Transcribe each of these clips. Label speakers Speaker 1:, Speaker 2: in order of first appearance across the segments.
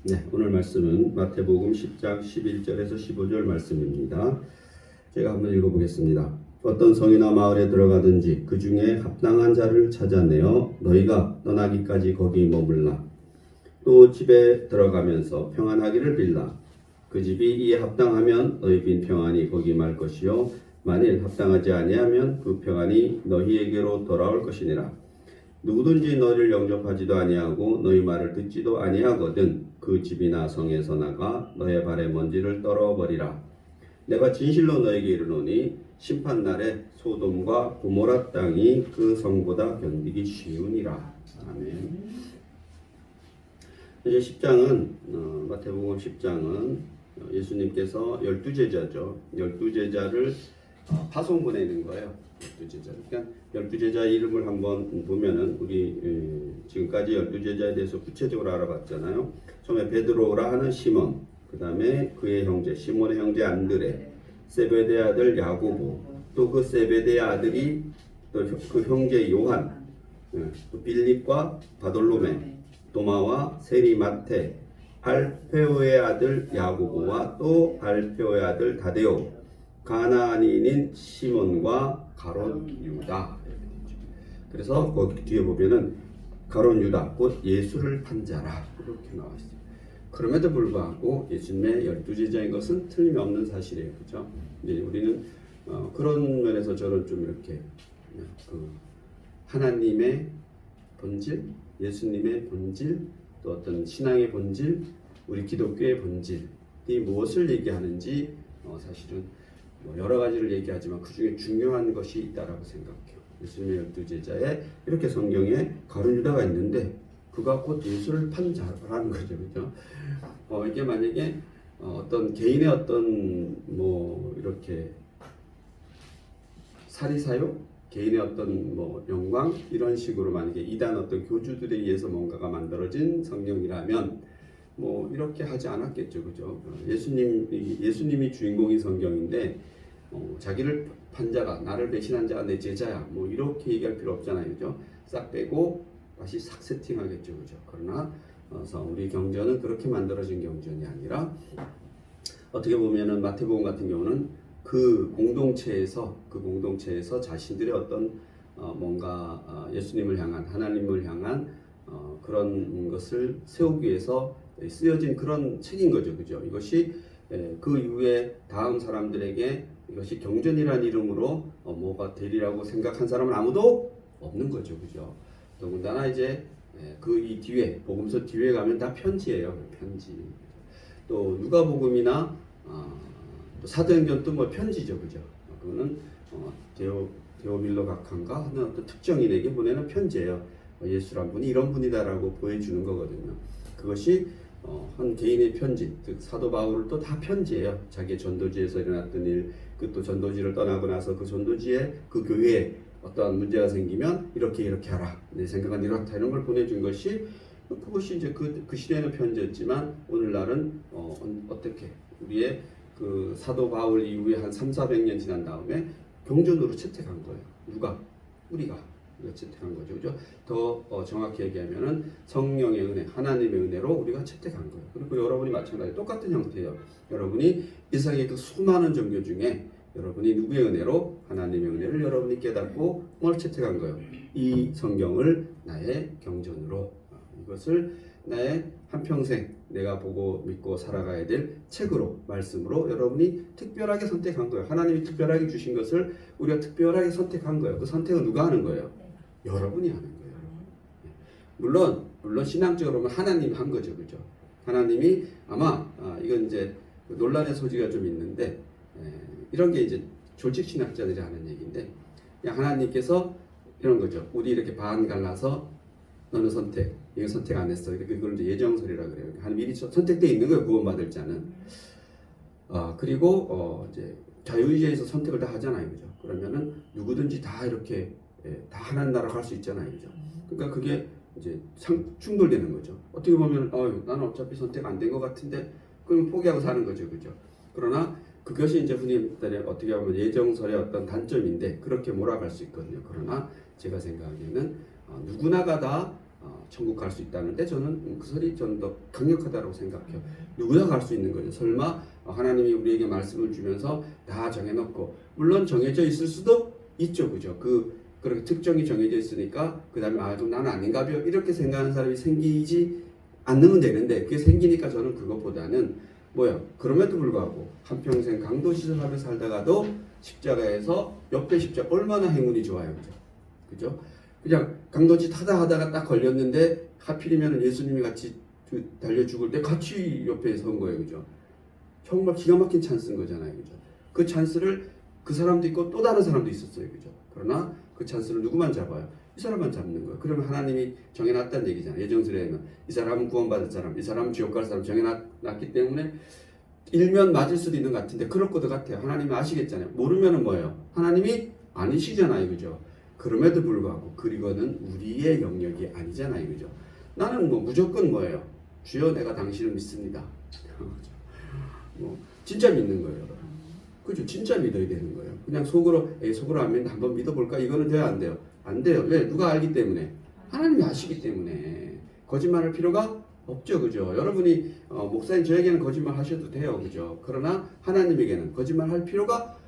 Speaker 1: 네, 오늘 말씀은 마태복음 10장 11절에서 15절 말씀입니다. 제가 한번 읽어보겠습니다. 어떤 성이나 마을에 들어가든지 그 중에 합당한 자를 찾아내어 너희가 떠나기까지 거기 머물라. 또 집에 들어가면서 평안하기를 빌라. 그 집이 이에 합당하면 너희 빈 평안이 거기 말 것이요 만일 합당하지 아니하면 그 평안이 너희에게로 돌아올 것이니라. 누구든지 너희를 영접하지도 아니하고 너희 말을 듣지도 아니하거든 그 집이나 성에서 나가 너의 발에 먼지를 떨어버리라. 내가 진실로 너에게 이르노니 심판날에 소돔과 고모라 땅이 그 성보다 견디기 쉬우니라. 아멘. 이제 10장은 마태복음 10장은 예수님께서 12제자죠. 12제자를 파송 보내는 거예요. 12제자. 그러니까 12제자 이름을 한번 보면은 우리 지금까지 12제자에 대해서 구체적으로 알아봤잖아요. 처음에 베드로라 하는 시몬, 그 다음에 그의 형제 시몬의 형제 안드레, 세베대의 아들 야고보, 또 그 세베대의 아들이 또 그 형제 요한, 또 빌립과 바돌로메, 도마와 세리 마테, 알페오의 아들 야고보와 또 알페오의 아들 다데오, 가나안인인 시몬과 가롯 유다. 그래서 거기 뒤에 보면은 가롯 유다 곧 예수를 판 자라 이렇게 나와 있어요. 그럼에도 불구하고 예수님의 12제자인 것은 틀림없는 사실이에요. 그렇죠? 이제 우리는 그런 면에서 저는 좀 이렇게 그 하나님의 본질, 예수님의 본질, 또 어떤 신앙의 본질, 우리 기독교의 본질이 무엇을 얘기하는지 사실은 여러 가지를 얘기하지만 그 중에 중요한 것이 있다라고 생각해요. 예수님의 12제자에 이렇게 성경에 가룟 유다가 있는데 그가 곧 예수를 판 자라는 거죠. 그죠? 이게 만약에 어떤 개인의 어떤 뭐 이렇게 사리사욕, 개인의 어떤 뭐 영광 이런 식으로 만약에 이단 어떤 교주들에 의해서 뭔가가 만들어진 성경이라면 뭐 이렇게 하지 않았겠죠, 그죠? 예수님이 주인공인 성경인데 자기를 판 자가 나를 배신한 자가 내 제자야, 뭐 이렇게 얘기할 필요 없잖아요, 그죠? 싹 빼고 다시 싹 세팅하겠죠, 그죠? 그러나 우리 경전은 그렇게 만들어진 경전이 아니라 어떻게 보면은 마태복음 같은 경우는 그 공동체에서 자신들의 어떤 뭔가 예수님을 향한 하나님을 향한 그런 것을 세우기 위해서 쓰여진 그런 책인 거죠, 그죠? 이것이 그 이후에 다음 사람들에게 이것이 경전이라는 이름으로 뭐가 되리라고 생각한 사람은 아무도 없는 거죠, 그죠? 더군다나 이제 그 이 뒤에 복음서 뒤에 가면 다 편지예요, 편지. 또 누가복음이나 또 사도행전도 뭐 편지죠, 그죠? 그거는 데오빌로 각한가 하는 어떤 특정인에게 보내는 편지예요. 예수란 분이 이런 분이다라고 보여주는 거거든요. 그것이 한 개인의 편지, 즉 사도 바울을 또 다 편지예요. 자기의 전도지에서 일어났던 일, 그 또 전도지를 떠나고 나서 그 전도지에 그 교회에 어떠한 문제가 생기면 이렇게 하라. 내 생각은 이렇다 이런 걸 보내준 것이 그것이 이제 그 시대에는 편지였지만 오늘날은 어떻게 우리의 그 사도 바울 이후에 한 300~400년 지난 다음에 경전으로 채택한 거예요. 누가? 우리가 채택한 거죠. 그죠? 더 정확히 얘기하면은 성령의 은혜, 하나님의 은혜로 우리가 채택한 거예요. 그리고 여러분이 마찬가지 똑같은 형태예요. 여러분이 이 세상의 그 수많은 종교 중에 여러분이 누구의 은혜로? 하나님의 은혜를 여러분이 깨닫고 뭘 채택한 거예요? 이 성경을 나의 경전으로, 이것을 나의 한평생 내가 보고 믿고 살아가야 될 책으로, 말씀으로 여러분이 특별하게 선택한 거예요. 하나님이 특별하게 주신 것을 우리가 특별하게 선택한 거예요. 그 선택은 누가 하는 거예요? 여러분이 하는 거예요. 물론 신앙적으로 보면 하나님이 한 거죠, 그죠? 하나님이 아마 이건 이제 논란의 소지가 좀 있는데 이런 게 이제 조직 신학자들이 하는 얘기인데 그냥 하나님께서 이런 거죠. 우리 이렇게 반 갈라서 너는 선택, 이거 선택 안 했어. 그걸 이제 예정설이라 그래요. 한 미리 선택돼 있는 거예요. 구원받을 자는. 그리고 이제 자유의지에서 선택을 다 하잖아요, 그죠? 그러면은 누구든지 다 이렇게 다 하나님 나라 갈 수 있잖아요, 그죠? 그러니까 그게 이제 충돌되는 거죠. 어떻게 보면 나는 어차피 선택 안 된 것 같은데 그럼 포기하고 사는 거죠, 그죠? 그러나 그것이 이제 흔히들의 어떻게 보면 예정설의 어떤 단점인데 그렇게 몰아갈 수 있거든요. 그러나 제가 생각하기에는 누구나가 다 천국 갈 수 있다는데 저는 그 설이 좀 더 강력하다고 생각해요. 누구나 갈 수 있는 거죠. 설마 하나님이 우리에게 말씀을 주면서 다 정해놓고, 물론 정해져 있을 수도 있죠, 그죠? 그렇게 특정이 정해져 있으니까 그 다음에 좀 나는 아닌가벼 이렇게 생각하는 사람이 생기지 않으면 되는데, 그게 생기니까 저는 그것보다는 그럼에도 불구하고 한평생 강도시설하며 살다가도 십자가에서 옆에 십자가 얼마나 행운이 좋아요, 그죠? 그냥 강도짓 하다가 딱 걸렸는데 하필이면 예수님이 같이 달려 죽을 때 같이 옆에 선 거예요, 그죠? 정말 기가 막힌 찬스인 거잖아요, 그죠? 그 찬스를 그 사람도 있고 또 다른 사람도 있었어요, 그죠? 그러나 그 찬스를 누구만 잡아요? 이 사람만 잡는 거예요. 그러면 하나님이 정해놨다는 얘기잖아요. 예정설에는 이 사람은 구원받을 사람, 이 사람은 지옥 갈 사람 정해놨기 때문에 일면 맞을 수도 있는 것 같은데 그럴 것도 같아요. 하나님이 아시겠잖아요. 모르면은 하나님이 아니시잖아요, 그죠? 그럼에도 불구하고 그리고는 우리의 영역이 아니잖아요, 그죠? 나는 무조건 주여 내가 당신을 믿습니다. 진짜 믿는 거예요, 여러분. 그죠? 진짜 믿어야 되는 거예요. 그냥 속으로 안 믿는다, 한번 믿어볼까? 이거는 돼요, 안 돼요? 안 돼요. 왜? 누가 알기 때문에? 하나님이 아시기 때문에. 거짓말할 필요가 없죠, 그죠? 여러분이 목사님 저에게는 거짓말 하셔도 돼요, 그죠? 그러나 하나님에게는 거짓말할 필요가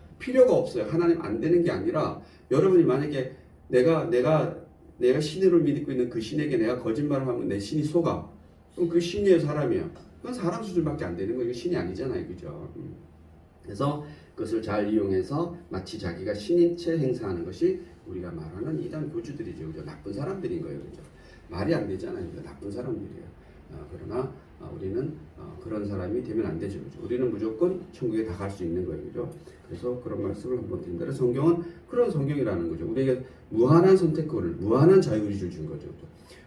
Speaker 1: 없어요. 하나님 안 되는 게 아니라, 여러분이 만약에 내가 신으로 믿고 있는 그 신에게 내가 거짓말을 하면 내 신이 속아. 그럼 그 신이에요, 사람이에요? 그건 사람 수준밖에 안 되는 거예요. 신이 아니잖아요, 그죠? 그래서 그것을 잘 이용해서 마치 자기가 신인 채 행사하는 것이 우리가 말하는 이단 교주들이죠, 그죠? 나쁜 사람들인 거예요, 그죠? 말이 안 되잖아요, 그죠? 나쁜 사람들이에요. 그러나 우리는 그런 사람이 되면 안 되죠, 그죠? 우리는 무조건 천국에 다 갈 수 있는 거예요, 그죠? 그래서 그런 말씀을 한번 드린다. 성경은 그런 성경이라는 거죠. 우리에게 무한한 선택권을, 무한한 자유의지를 준 거죠, 그죠?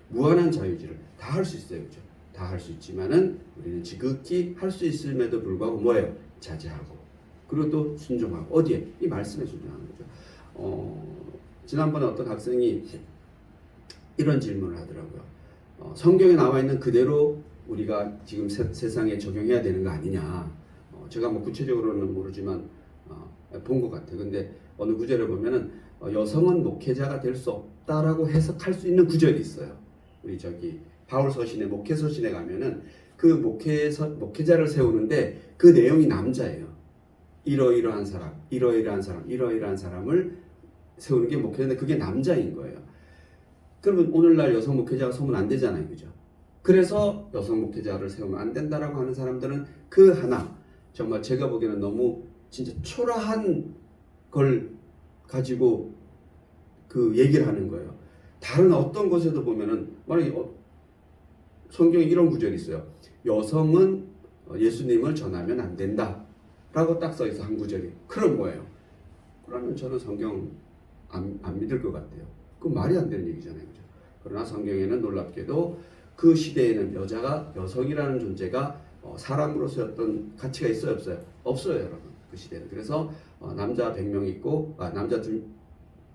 Speaker 1: 무한한 자유의지를 다 할 수 있어요, 그죠? 다 할 수 있지만은 우리는 지극히 할 수 있음에도 불구하고 자제하고, 그리고 또 순종하고. 어디에? 이 말씀에 순종하는 거죠. 지난번에 어떤 학생이 이런 질문을 하더라고요. 성경에 나와 있는 그대로 우리가 지금 세상에 적용해야 되는 거 아니냐. 제가 구체적으로는 모르지만 본 것 같아요. 근데 어느 구절에 보면은 여성은 목회자가 될 수 없다라고 해석할 수 있는 구절이 있어요. 우리 바울 서신에, 목회 서신에 가면은 그 목회자를 세우는데 그 내용이 남자예요. 이러이러한 사람을 세우는 게 목회자인데 그게 남자인 거예요. 그러면 오늘날 여성 목회자가 세우면 안 되잖아요, 그죠? 그래서 여성 목회자를 세우면 안 된다라고 하는 사람들은 그 하나, 정말 제가 보기에는 너무 진짜 초라한 걸 가지고 그 얘기를 하는 거예요. 다른 어떤 곳에도 보면은 만약에 성경에 이런 구절이 있어요. 여성은 예수님을 전하면 안 된다 라고 딱 써있어, 한 구절이. 그럼 뭐예요? 그러면 저는 성경 안 믿을 것 같아요. 그건 말이 안 되는 얘기잖아요, 그죠? 그러나 성경에는 놀랍게도 그 시대에는 여성이라는 존재가 사람으로서의 어떤 가치가 있어요, 없어요? 없어요, 여러분. 그 시대는. 그래서 남자 100명 있고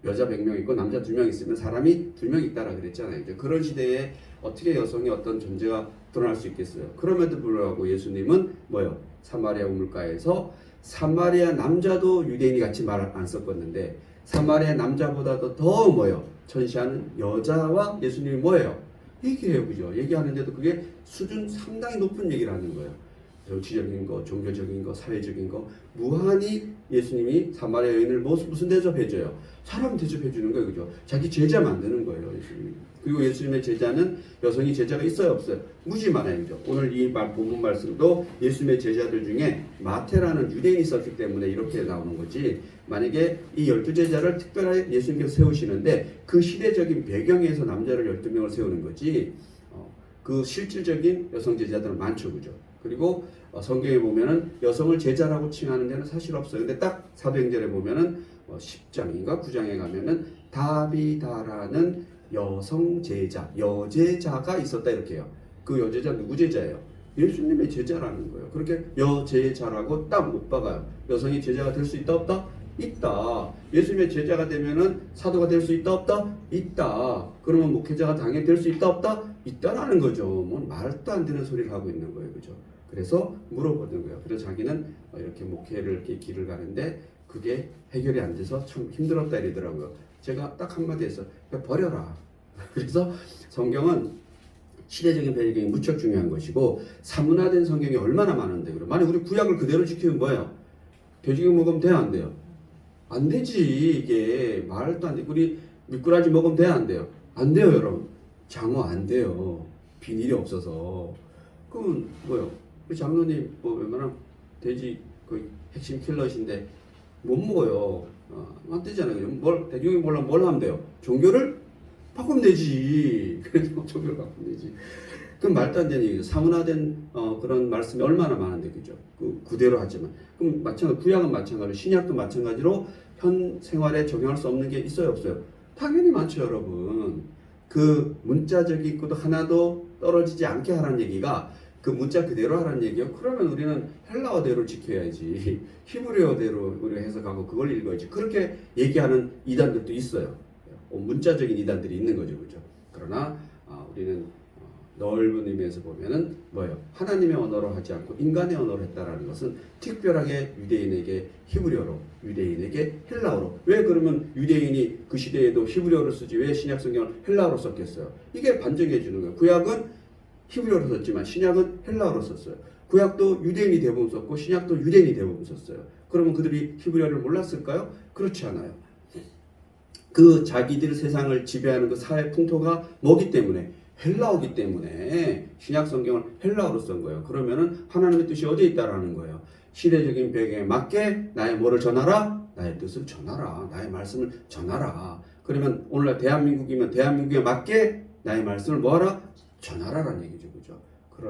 Speaker 1: 여자 100명 있고 남자 2명 있으면 사람이 2명 있다라 그랬잖아요. 이제 그런 시대에 어떻게 여성의 어떤 존재가 드러날 수 있겠어요? 그럼에도 불구하고 예수님은 사마리아 우물가에서, 사마리아 남자도 유대인이 같이 말 안 섞었는데 사마리아 남자보다도 더 천시하는 여자와 예수님이 얘기해요, 그죠? 얘기하는데도 그게 수준 상당히 높은 얘기를 하는 거예요. 정치적인 거, 종교적인 거, 사회적인 거, 무한히 예수님이 사마리아 여인을 무슨 대접해줘요? 사람 대접해주는 거예요, 그죠? 자기 제자 만드는 거예요, 예수님이. 그리고 예수님의 제자는, 여성이 제자가 있어요, 없어요? 무지 많아요, 그죠? 오늘 이 본문 말씀도 예수님의 제자들 중에 마태라는 유대인이 있었기 때문에 이렇게 나오는 거지, 만약에 이 12제자를 특별하게 예수님께서 세우시는데 그 시대적인 배경에서 남자를 12명을 세우는 거지, 그 실질적인 여성 제자들은 많죠, 그죠? 그리고 성경에 보면은 여성을 제자라고 칭하는 데는 사실 없어요. 근데 딱 사도행전에 보면은 10장인가 9장에 가면은 다비다라는 여성 제자, 여제자가 있었다 이렇게 해요. 그 여제자 누구 제자예요? 예수님의 제자라는 거예요. 그렇게 여제자라고 딱 못 박아요. 여성이 제자가 될 수 있다 없다? 있다. 예수님의 제자가 되면은 사도가 될 수 있다 없다? 있다. 그러면 목회자가 당연히 될 수 있다 없다? 있다라는 거죠. 말도 안 되는 소리를 하고 있는 거예요, 그죠? 그래서 물어보는 거예요. 그래서 자기는 이렇게 목회를 이렇게 길을 가는데 그게 해결이 안 돼서 참 힘들었다 이러더라고요. 제가 딱 한마디 했어. 버려라. 그래서 성경은 시대적인 배경이 무척 중요한 것이고 사문화된 성경이 얼마나 많은데 그래. 만약 우리 구약을 그대로 지키면 뭐예요? 돼지고기 먹으면 돼요, 안 돼요? 안 되지. 이게 말도 안 돼. 우리 미꾸라지 먹으면 돼요, 안 돼요? 안 돼요, 여러분. 장어 안 돼요. 비닐이 없어서. 그럼 뭐요? 우리 장로님 뭐 웬만하면 돼지 그 핵심 킬러신데 못 먹어요. 안 되잖아요. 그죠? 돼지고기 먹으려면 뭘 하면 돼요? 종교를 바꾸면 되지. 그래서 종교를 바꾸면 되지. 그럼 말도 안 되는 얘기죠. 사문화된 그런 말씀이 얼마나 많은데, 그죠? 그대로 하지만. 그럼 구약은 마찬가지로, 신약도 마찬가지로 현 생활에 적용할 수 없는 게 있어요, 없어요? 당연히 많죠, 여러분. 그 문자적이고도 하나도 떨어지지 않게 하라는 얘기가 그 문자 그대로 하라는 얘기요. 그러면 우리는 헬라어대로 지켜야지. 히브리어대로 우리가 해석하고 그걸 읽어야지. 그렇게 얘기하는 이단들도 있어요. 문자적인 이단들이 있는 거죠, 그죠? 그러나 우리는 넓은 의미에서 보면은 뭐예요? 하나님의 언어로 하지 않고 인간의 언어로 했다라는 것은 특별하게 유대인에게 히브리어로, 유대인에게 헬라어로. 왜 그러면 유대인이 그 시대에도 히브리어를 쓰지 왜 신약 성경을 헬라어로 썼겠어요? 이게 반증해 주는 거예요. 구약은 히브리어로 썼지만 신약은 헬라어로 썼어요. 구약도 유대인이 대부분 썼고 신약도 유대인이 대부분 썼어요. 그러면 그들이 히브리어를 몰랐을까요? 그렇지 않아요. 그 자기들 세상을 지배하는 그 사회 풍토가 뭐기 때문에? 헬라어기 때문에 신약 성경을 헬라어로 쓴 거예요. 그러면은 하나님의 뜻이 어디에 있다라는 거예요. 시대적인 배경에 맞게 나의 뭐를 전하라? 나의 뜻을 전하라. 나의 말씀을 전하라. 그러면 오늘날 대한민국이면 대한민국에 맞게 나의 말씀을 뭐하라? 전하라라는 얘기죠. 그죠?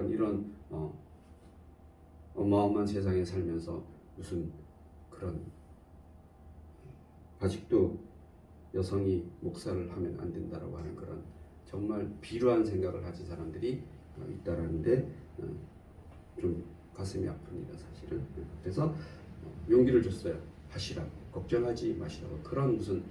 Speaker 1: 이런 어마어마한 세상에 살면서 무슨 그런 아직도 여성이 목사를 하면 안 된다라고 하는 그런 정말 비루한 생각을 가진 사람들이 있다라는데 좀 가슴이 아픕니다, 사실은. 그래서 용기를 줬어요. 하시라고, 걱정하지 마시라고. 그런 무슨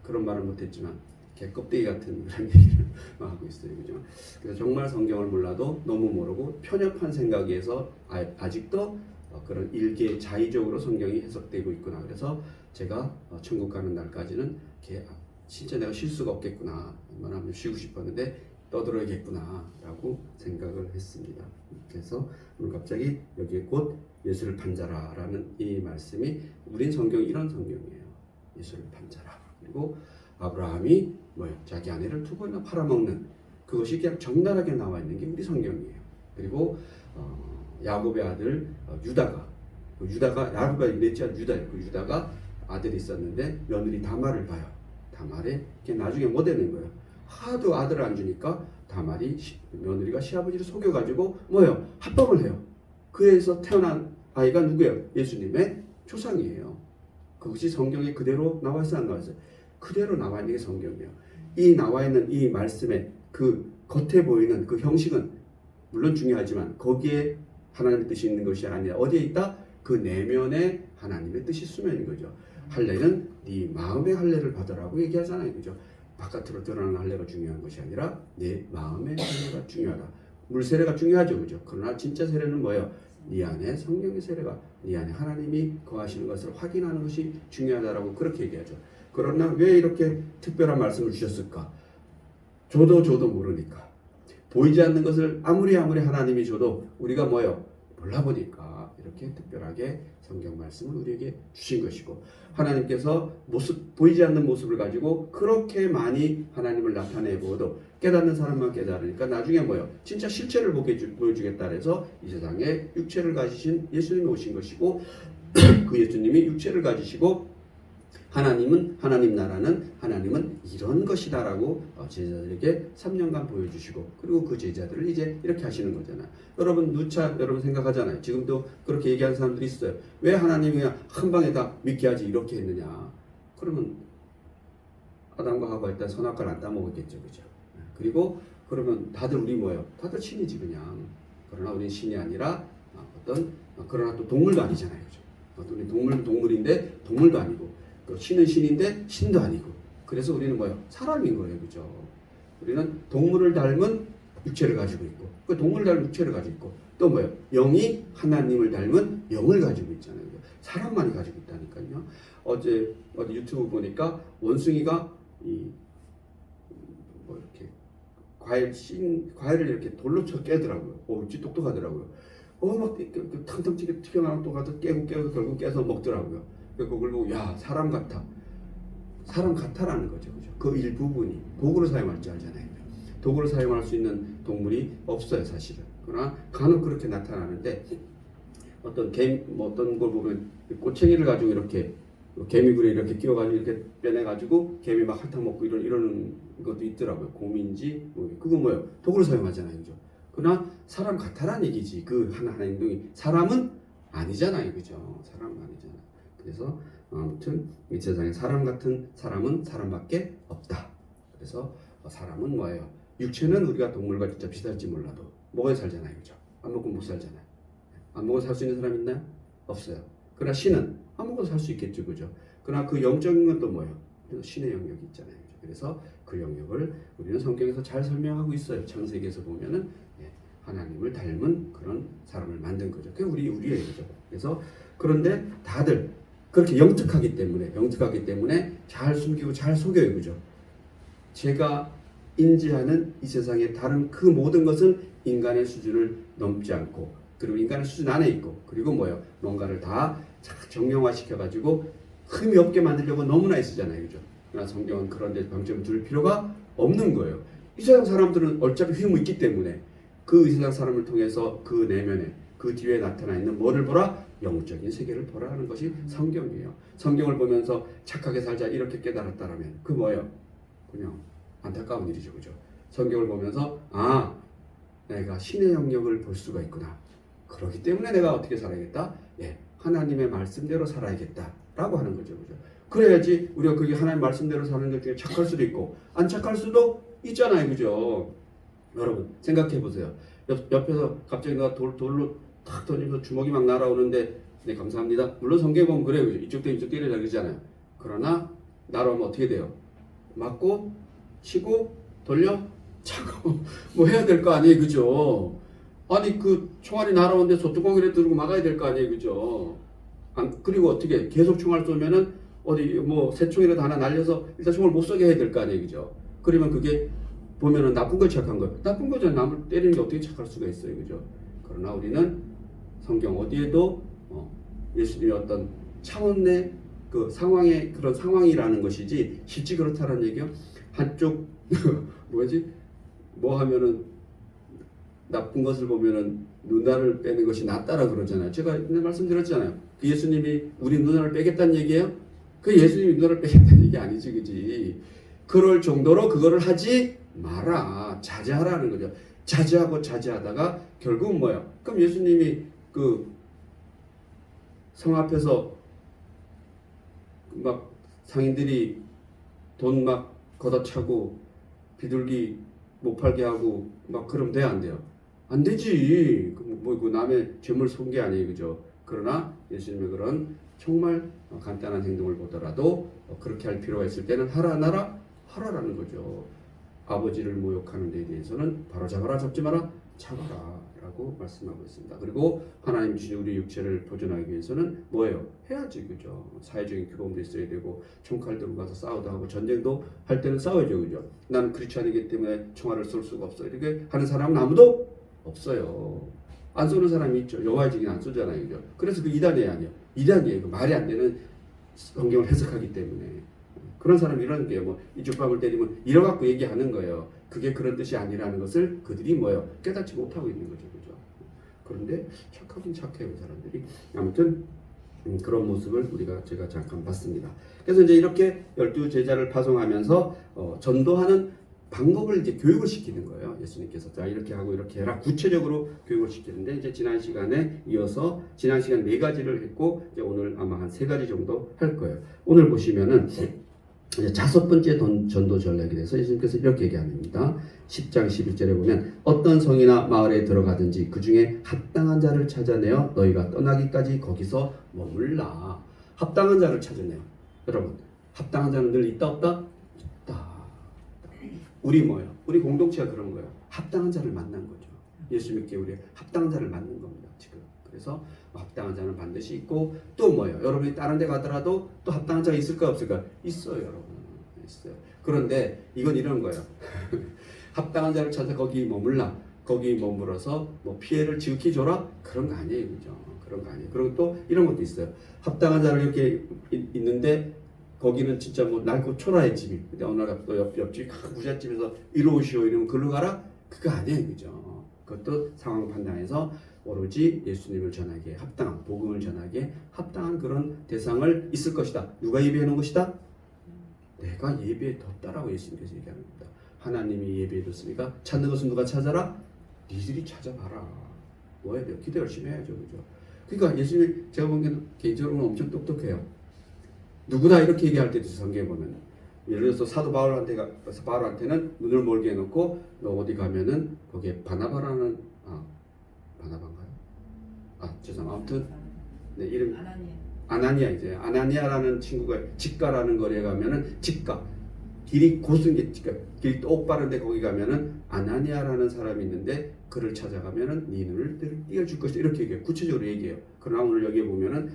Speaker 1: 그런 말은 못했지만 개껍데기 같은 그런 얘기를 하고 있어요, 그죠? 그래서 정말 성경을 몰라도 너무 모르고 편협한 생각에서 아직도 그런 일개 자의적으로 성경이 해석되고 있구나. 그래서 제가 천국 가는 날까지는 진짜 내가 쉴 수가 없겠구나. 웬만하면 쉬고 싶었는데 떠들어야겠구나 라고 생각을 했습니다. 그래서 오늘 갑자기 여기에 곧 예수를 판자라 라는 이 말씀이 우린 성경이 이런 성경이에요. 예수를 판자라. 그리고 아브라함이 자기 아내를 두 번이나 팔아먹는 그것이 그냥 적나라하게 나와 있는 게 우리 성경이에요. 그리고 야곱의 아들 유다가 야곱의 넷째 아들 유다가 아들이 있었는데 며느리 다말을 봐요. 다말에 나중에 못 되는 거예요. 하도 아들을 안 주니까 다말이 며느리가 시아버지를 속여가지고 합법을 해요. 그래서 태어난 아이가 누구예요? 예수님의 조상이에요. 그것이 성경에 그대로 나와 있어 안 나와 있어요? 그대로 나와 있는 게 성경이에요. 이 나와 있는 이 말씀의 그 겉에 보이는 그 형식은 물론 중요하지만 거기에 하나님의 뜻이 있는 것이 아니라 어디에 있다? 그 내면에 하나님의 뜻이 숨어 있는 거죠. 할례는 네 마음의 할례를 받으라고 얘기하잖아요, 그죠? 바깥으로 드러나는 할례가 중요한 것이 아니라 내 마음의 할례가 중요하다. 물 세례가 중요하죠, 그죠? 그러나 진짜 세례는 뭐예요? 네 안에 성령의 세례가, 네 안에 하나님이 거하시는 것을 확인하는 것이 중요하다라고 그렇게 얘기하죠. 그러나 왜 이렇게 특별한 말씀을 주셨을까? 줘도 모르니까. 보이지 않는 것을 아무리 하나님이 줘도 우리가 몰라보니까 이렇게 특별하게 성경 말씀을 우리에게 주신 것이고, 하나님께서 보이지 않는 모습을 가지고 그렇게 많이 하나님을 나타내 보어도 깨닫는 사람만 깨달으니까 나중에 진짜 실체를 보여주겠다 해서 이 세상에 육체를 가지신 예수님이 오신 것이고, 그 예수님이 육체를 가지시고 하나님 나라는 하나님은 이런 것이다라고 제자들에게 3년간 보여주시고, 그리고 그 제자들을 이제 이렇게 하시는 거잖아요. 여러분 여러분 생각하잖아요. 지금도 그렇게 얘기하는 사람들이 있어요. 왜 하나님이 그냥 한 방에 다 믿게 하지 이렇게 했느냐? 그러면 아담과 하와 일단 선악과를 안 따먹었겠죠, 그죠? 그리고 그러면 다들 우리 다들 신이지 그냥. 그러나 우리는 신이 아니라 그러나 또 동물도 아니잖아요, 그죠? 우리 동물인데 동물도 아니고. 신은 신인데 신도 아니고. 그래서 우리는 사람인 거예요, 그죠? 우리는 동물을 닮은 육체를 가지고 있고, 그 동물을 닮은 육체를 가지고 있고, 또 영이 하나님을 닮은 영을 가지고 있잖아요. 사람만이 가지고 있다니까요. 어제 어디 유튜브 보니까 원숭이가 뭐 이렇게 과일을 이렇게 돌로 쳐 깨더라고요. 진짜 똑똑하더라고요. 막 탕탕 튀겨나온 또 가서 깨고 결국 깨서 먹더라고요. 그걸 보고 야 사람 같아라는 거죠, 그죠? 그 일부분이 도구로 사용할 줄 알잖아요. 도구로 사용할 수 있는 동물이 없어요, 사실은. 그러나 간혹 그렇게 나타나는데 어떤 어떤 걸 보면 꼬챙이를 가지고 이렇게 개미굴에 이렇게 끼워가지고 이렇게 빼내가지고 개미 막 한탕 먹고 이런 것도 있더라고요. 곰인지 그건 뭐예요? 도구로 사용하잖아요, 그죠? 그러나 사람 같아라는 얘기지. 그 하나하나 행동이 사람은 아니잖아요, 그죠? 사람은 아니잖아요. 그래서 아무튼 이 세상에 사람 같은 사람은 사람밖에 없다. 그래서 사람은 뭐예요? 육체는 우리가 동물과 진짜 비슷할지 몰라도 먹어야 살잖아요, 그죠? 안 먹고 못 살잖아요. 안 먹어 살 수 있는 사람 있나요? 없어요. 그러나 신은 안 먹어 살 수 있겠죠, 그죠? 그러나 그 영적인 건 또 뭐예요? 신의 영역이 있잖아요, 그죠? 그래서 그 영역을 우리는 성경에서 잘 설명하고 있어요. 창세기에서 보면은 하나님을 닮은 그런 사람을 만든 거죠. 그게 우리예요, 그죠? 그래서 그런데 다들 그렇게 영특하기 때문에 잘 숨기고 잘 속여요, 그죠? 제가 인지하는 이 세상의 다른 그 모든 것은 인간의 수준을 넘지 않고 그리고 인간의 수준 안에 있고 그리고 뭐예요? 뭔가를 다 정형화시켜가지고 흠이 없게 만들려고 너무나 애쓰잖아요, 그죠? 그러나 성경은 그런 데 방점을 둘 필요가 없는 거예요. 이 세상 사람들은 어차피 흠이 있기 때문에 그 이 세상 사람을 통해서 그 내면에 그 뒤에 나타나 있는 뭐를 보라? 영적인 세계를 보라는 것이 성경이에요. 성경을 보면서 착하게 살자 이렇게 깨달았다라면 그 뭐예요? 그냥 안타까운 일이죠, 그죠? 성경을 보면서 내가 신의 영역을 볼 수가 있구나. 그렇기 때문에 내가 어떻게 살아야겠다? 하나님의 말씀대로 살아야겠다라고 하는 거죠, 그죠? 그래야지 우리가 그게 하나님 말씀대로 사는 것 중에 착할 수도 있고 안 착할 수도 있잖아요, 그죠? 여러분 생각해 보세요. 옆에서 갑자기 내가 돌로 탁 던지면서 주먹이 막 날아오는데 네 감사합니다. 물론 성경에 보면 그래요, 그죠? 이쪽 때리자 그러잖아요. 그러나 날아오면 어떻게 돼요? 맞고 치고 돌려 차고 뭐 해야 될 거 아니에요, 그죠? 아니 그 총알이 날아오는데 소뚜껑이라도 들고 막아야 될 거 아니에요, 그죠? 그리고 어떻게 계속 총알 쏘면은 어디 뭐 새총이라도 하나 날려서 일단 총을 못 쏘게 해야 될 거 아니에요, 그죠? 그러면 그게 보면은 나쁜 걸 착한 거예요. 나쁜 거잖아요. 남을 때리는 게 어떻게 착할 수가 있어요, 그죠? 그러나 우리는 성경 어디에도 예수님의 어떤 차원의 그 상황의 그런 상황이라는 것이지 실제 그렇다는 얘기요. 한쪽 뭐 하면은 나쁜 것을 보면은 눈알을 빼는 것이 낫다라 그러잖아요. 제가 말씀드렸잖아요. 그 예수님이 우리 눈알을 빼겠다는 얘기예요? 그 예수님이 눈알을 빼겠다는 얘기 아니지, 그지? 그럴 정도로 그거를 하지 마라. 자제하라는 거죠. 자제하다가 결국은 뭐예요? 그럼 예수님이 그 성 앞에서 막 상인들이 돈 막 걷어차고 비둘기 못 팔게 하고 막 그러면 돼요, 안 돼요? 안 되지. 그 남의 재물 속은 게 아니에요, 그죠? 그러나 예수님의 그런 정말 간단한 행동을 보더라도 그렇게 할 필요가 있을 때는 하라라는 거죠. 아버지를 모욕하는 데 대해서는 바로 잡지 마라, 잡아라 라고 말씀하고 있습니다. 그리고 하나님 주신 우리 육체를 보존하기 위해서는 뭐예요? 해야지, 그죠? 사회적인 규범도 있어야 되고 총칼 들고 가서 싸우도 하고 전쟁도 할 때는 싸워야죠, 그죠? 나는 크리스찬이기 때문에 총알을 쏠 수가 없어 이렇게 하는 사람은 아무도 없어요. 안 쏘는 사람이 있죠. 여호와의 증인 안 쏘잖아요, 그죠? 그래서 그 이단이에요, 아니에요? 이단이에요. 그 말이 안 되는 성경을 해석하기 때문에. 그런 사람이 이런 게 뭐 이쪽 밥을 때리면 이래갖고 얘기하는 거예요. 그게 그런 뜻이 아니라는 것을 그들이 뭐예요? 깨닫지 못하고 있는 거죠, 그죠? 그런데 착하긴 착해요, 그 사람들이. 아무튼 그런 모습을 제가 잠깐 봤습니다. 그래서 이제 이렇게 12제자를 파송하면서 전도하는 방법을 이제 교육을 시키는 거예요. 예수님께서 자 이렇게 하고 이렇게 해라 구체적으로 교육을 시키는데 이제 지난 시간에 이어서 지난 시간 4가지를 했고 이제 오늘 아마 한 3가지 정도 할 거예요. 오늘 보시면은 이제 5번째 전도 전략에 대해서 예수님께서 이렇게 얘기합니다. 10장 11절에 보면 어떤 성이나 마을에 들어가든지 그 중에 합당한 자를 찾아내어 너희가 떠나기까지 거기서 머물라. 합당한 자를 찾아내요. 여러분 합당한 자는 늘 있다 없다? 있다. 우리 뭐예요? 우리 공동체가 그런 거예요. 합당한 자를 만난 거죠. 예수 믿기에 우리 합당한 자를 만난 겁니다. 지금. 그래서 합당한 자는 반드시 있고 또 뭐예요? 여러분이 다른 데 가더라도 또 합당한 자가 있을까 없을까? 있어요, 여러분. 있어요. 그런데 이건 이런 거예요. 합당한 자를 찾아 거기 머물라. 거기 머물어서 뭐 피해를 지극히 줘라? 그런 거 아니에요. 그죠? 그런 거 아니에요. 그리고 또 이런 것도 있어요. 합당한 자를 이렇게 있는데 거기는 진짜 뭐 낡고 초라해 집이. 근데 어느 날 또 옆집이 부잣집에서 이러오시오 이러면 글로 가라? 그거 아니에요. 그죠? 그것도 상황 판단해서 오로지 예수님을 전하기에 합당한, 복음을 전하기에 합당한 그런 대상을 있을 것이다. 누가 예비해 놓은 것이다? 내가 예비해 뒀다라고 예수님께서 얘기하는 겁니다. 하나님이 예비해 뒀으니까 찾는 것은 누가 찾아라? 니들이 찾아봐라. 뭐해야 돼요? 기도 열심히 해야죠. 그죠? 그러니까 예수님이 제가 보기에는 개인적으로는 엄청 똑똑해요. 누구나 이렇게 얘기할 때도 성경에 보면 예를 들어서 사도 바울한테는 눈을 멀게 해놓고 너 어디 가면은 거기에 바나바라는 바나바인가요? 죄송합니다. 아무튼 네, 이름 아나니아 이제 아나니아라는 친구가 직가라는 거리에 가면은 직가 길이 고순 게 길이 똑바른데 거기 가면은 아나니아라는 사람이 있는데 그를 찾아가면은 네 눈을 띄어줄 것이다 이렇게 얘기해요. 구체적으로 얘기해요. 그러나 오늘 여기에 보면은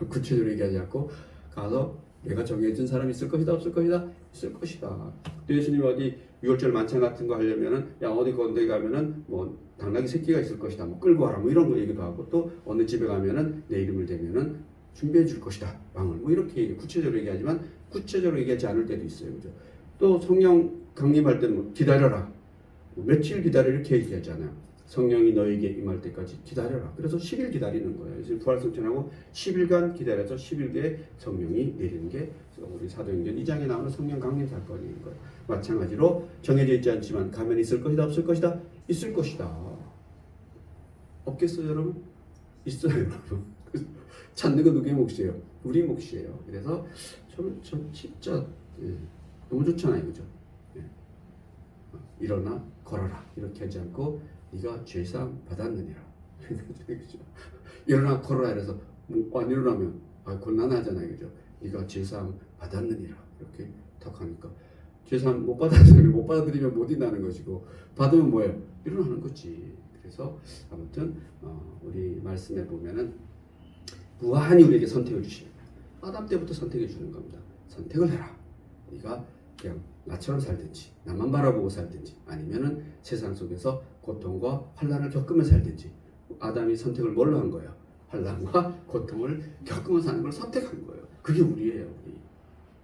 Speaker 1: 구체적으로 얘기하지 않고 가서 내가 정해진 사람이 있을 것이다 없을 것이다 있을 것이다. 또 예수님 어디 유월절 만찬 같은 거 하려면은 야 어디 건데 가면은 뭐 당나귀 새끼가 있을 것이다 뭐 끌고 와라 뭐 이런 거 얘기도 하고 또 어느 집에 가면은 내 이름을 대면은 준비해 줄 것이다 방을 뭐 이렇게 구체적으로 얘기하지만 구체적으로 얘기하지 않을 때도 있어요. 그죠? 또 성령 강림할 때는 뭐 기다려라 뭐 며칠 기다려 이렇게 얘기하잖아요. 성령이 너에게 임할 때까지 기다려라. 그래서 10일 기다리는 거예요. 지금 부활성천하고 10일간 기다려서 10일 뒤에 성령이 내리는 게 우리 사도행전 2장에 나오는 성령 강림 사건인 거예요. 마찬가지로 정해져 있지 않지만 가면 있을 것이다 없을 것이다 있을 것이다. 없겠어요 여러분? 있어요 여러분. 찾는 거 누구의 몫이에요? 우리 몫이에요. 그래서 저는 진짜 너무 좋잖아요. 그죠? 일어나 걸어라 이렇게 하지 않고 네가 죄사함 받았느니라. 그죠? 일어나 걸어라 이래서 안 일어나면 곤란하잖아요. 그죠? 네가 죄사함 받았느니라 이렇게 탁 하니까 죄사함 못 받았으면 못 받아들이면 못 일어나는 것이고 받으면 뭐예요? 일어나는 거지. 그래서 아무튼 우리 말씀에 보면은 무한히 우리에게 선택을 주시는 아담 때부터 선택해 주는 겁니다. 선택을 해라. 네가 그냥 나처럼 살든지 나만 바라보고 살든지 아니면은 세상 속에서 고통과 환난을 겪으며 살든지 아담이 선택을 뭘로 한 거예요? 환난과 고통을 겪으며 사는 걸 선택한 거예요. 그게 우리예요. 우리.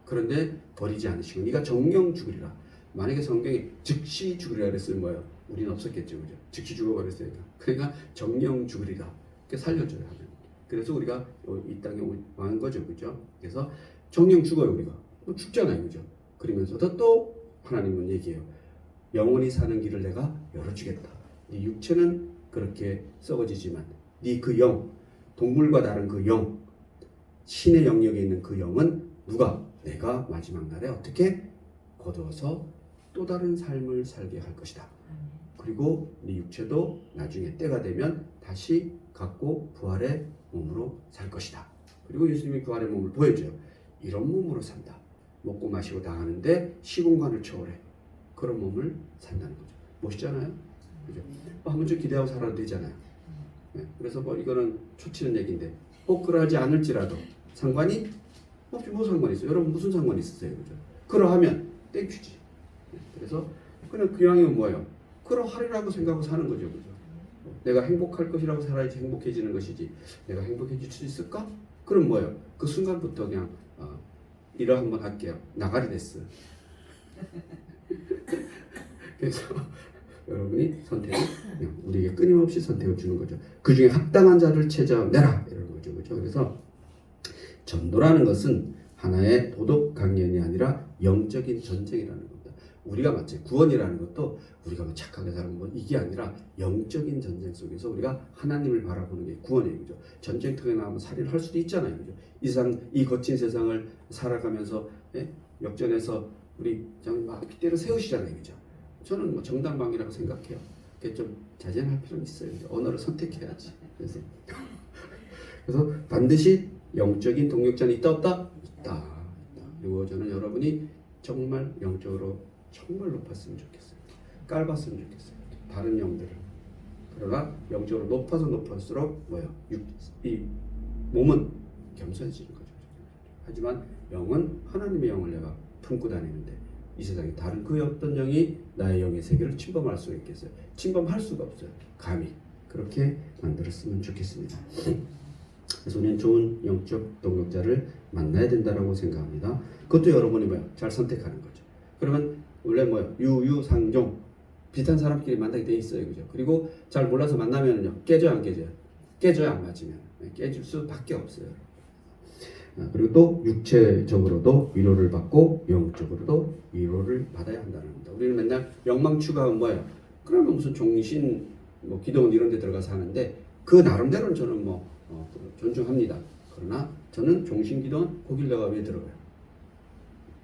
Speaker 1: 그런데 버리지 않으시고 네가 정령 죽으리라. 만약에 성경에 즉시 죽으리라 그랬으면 뭐예요? 우리는 없었겠죠. 그죠? 즉시 죽어버렸으니까. 그러니까 정령 죽으리라. 그렇게 살려줘야 하는. 그래서 우리가 이 땅에 온 거죠. 그죠? 그래서 정령 죽어요. 우리가. 죽잖아요. 그죠? 그러면서도 또 하나님은 얘기해요. 영원히 사는 길을 내가 열어주겠다. 네 육체는 그렇게 썩어지지만 네 그 영, 동물과 다른 그 영, 신의 영역에 있는 그 영은 누가 내가 마지막 날에 어떻게 거두어서 또 다른 삶을 살게 할 것이다. 그리고 네 육체도 나중에 때가 되면 다시 갖고 부활의 몸으로 살 것이다. 그리고 예수님이 부활의 몸을 보여줘요. 이런 몸으로 산다. 먹고 마시고 다 하는데 시공간을 초월해. 그런 몸을 산다는 거죠. 멋있잖아요. 그죠? 한번 좀 기대하고 살아도 되잖아요. 네. 그래서 뭐 이거는 초치는 얘기인데 꼭 그러지 않을지라도 상관이 없지. 뭐 상관이 있어요? 여러분 무슨 상관이 있으세요? 그죠? 그러하면 땡큐지. 네. 그래서 그냥 기왕이면 뭐예요? 그러하리라고 생각하고 사는 거죠. 그죠? 내가 행복할 것이라고 살아야지 행복해지는 것이지 내가 행복해질 수 있을까? 그럼 뭐예요? 그 순간부터 그냥 일을 한번 할게요. 나가리 됐어. 그래서 여러분이 선택을 우리에게 끊임없이 선택을 주는 거죠. 그 중에 합당한 자를 찾아내라 이런 거죠. 그렇죠? 그래서 전도라는 것은 하나의 도덕 강연이 아니라 영적인 전쟁이라는 겁니다. 우리가 마치 구원이라는 것도 우리가 뭐 착하게 살면 뭐 이게 아니라 영적인 전쟁 속에서 우리가 하나님을 바라보는 게 구원이에요. 그죠? 전쟁터에 나가면 살인을 할 수도 있잖아요. 그죠? 이 거친 세상을 살아가면서 역전해서 우리 막 핏대를 세우시잖아요. 그죠? 저는 뭐 정당방위라고 생각해요. 그게 좀 자제할 필요는 있어요. 언어를 선택해야지. 그래서 반드시 영적인 동력자는 있다 없다? 있다. 그리고 저는 여러분이 정말 영적으로 정말 높았으면 좋겠어요. 깔봤으면 좋겠어요. 다른 영들을. 그러나 영적으로 높아서 높을수록 뭐예요? 이 몸은 겸손해지는 거죠. 하지만 영은 하나님의 영을 내가 품고 다니는데 이 세상에 다른 그 어떤 영이 나의 영의 세계를 침범할 수가 있겠어요? 침범할 수가 없어요. 감히 그렇게 만들었으면 좋겠습니다. 그래서 우리는 좋은 영적 동역자를 만나야 된다라고 생각합니다. 그것도 여러분이 잘 선택하는 거죠. 그러면 원래 유유상종 비슷한 사람끼리 만나게 돼 있어요, 그죠? 그리고 잘 몰라서 만나면요 깨져요, 안 깨져요? 깨져요, 안 맞으면 깨질 수밖에 없어요. 그리고 또 육체적으로도 위로를 받고 영적으로도 위로를 받아야 한다는 겁니다. 우리는 맨날 영망 추구하면 뭐예요? 그러면 무슨 종신, 기도원 이런 데 들어가서 하는데 그 나름대로는 저는 존중합니다. 그러나 저는 종신 기도원 거길 내가 왜 들어가요?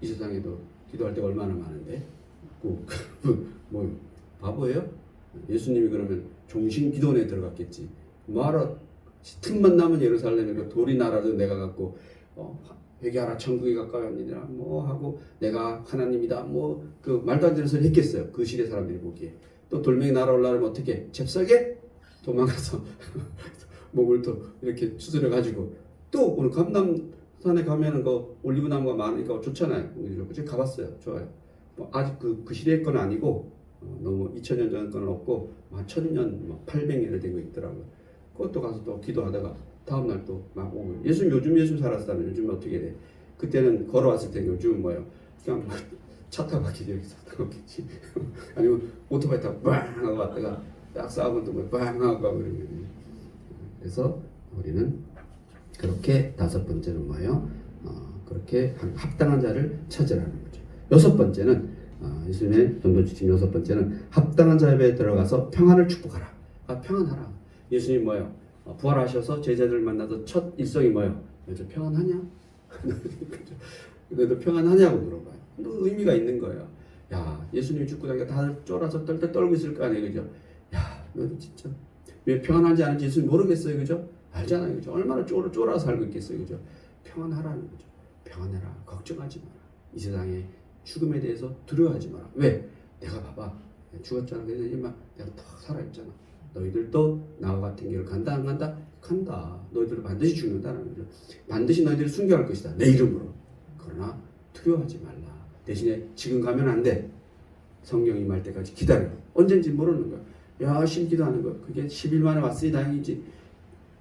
Speaker 1: 이 세상에도 기도할 때가 얼마나 많은데 바보예요? 예수님이 그러면 종신 기도원에 들어갔겠지. 뭐하러 틈만 나면 예루살렘에 돌이 날아도 내가 갖고 회개하라 천국이 가까웠느니라 하고 내가 하나님이다 그 말도 안 되는 소리 했겠어요. 그 시대 사람들이 보기에. 또 돌멩이 날아올라면 어떻게 잽싸게 도망가서 몸을 또 이렇게 추스려 가지고 또 오늘 감남산에 가면은 그 올리브나무가 많으니까 좋잖아요. 그치? 가봤어요. 좋아요. 아직 그 시대의 건 아니고 너무 2000년 전 거는 없고 한 1000년 800년을 된 거 있더라고요. 그것도 가서 또 기도하다가 다음날 또 막 오고. 요즘 살았다면 요즘 어떻게 돼? 그때는 걸어왔을 때 요즘 그냥 차 타고 갔겠지. 여기서 타고 갔겠지. 아니면 오토바이 타고 빵 하고 왔다가 딱 싸우면 또 빵 하고 가고 그러면. 그래서 우리는 그렇게 다섯 번째는 그렇게 합당한 자를 찾으라는 거죠. 여섯 번째는 예수님의 전도 지침 여섯 번째는 합당한 자 옆에 들어가서 평안을 축복하라. 평안하라. 예수님 부활하셔서 제자들 만나서 첫 일성이 너 평안하냐? 너도 평안하냐고 물어봐요. 너 의미가 있는 거예요. 야, 예수님이 죽고 나니까 다들 쫄아서 떨떨 떨고 있을 거 아니에요, 그죠? 야, 너도 진짜 왜 평안한지 아는지 예수님 모르겠어요, 그죠? 알잖아요, 그죠? 얼마나 쫄아 살고 있겠어요, 그죠? 평안하라는 거죠. 평안해라, 걱정하지 마라. 이 세상에 죽음에 대해서 두려워하지 마라. 왜? 내가 봐봐, 죽었잖아. 그래서 내가 딱 살아있잖아. 너희들도 나와 같은 길을 간다 안 간다? 간다. 너희들은 반드시 죽는다는 거죠. 반드시 너희들을 순교할 것이다. 내 이름으로. 그러나 두려워하지 말라. 대신에 지금 가면 안 돼. 성령 임할 때까지 기다려. 언젠지 모르는 거야. 열심히 기도하는 거야. 그게 10일 만에 왔으니 다행이지.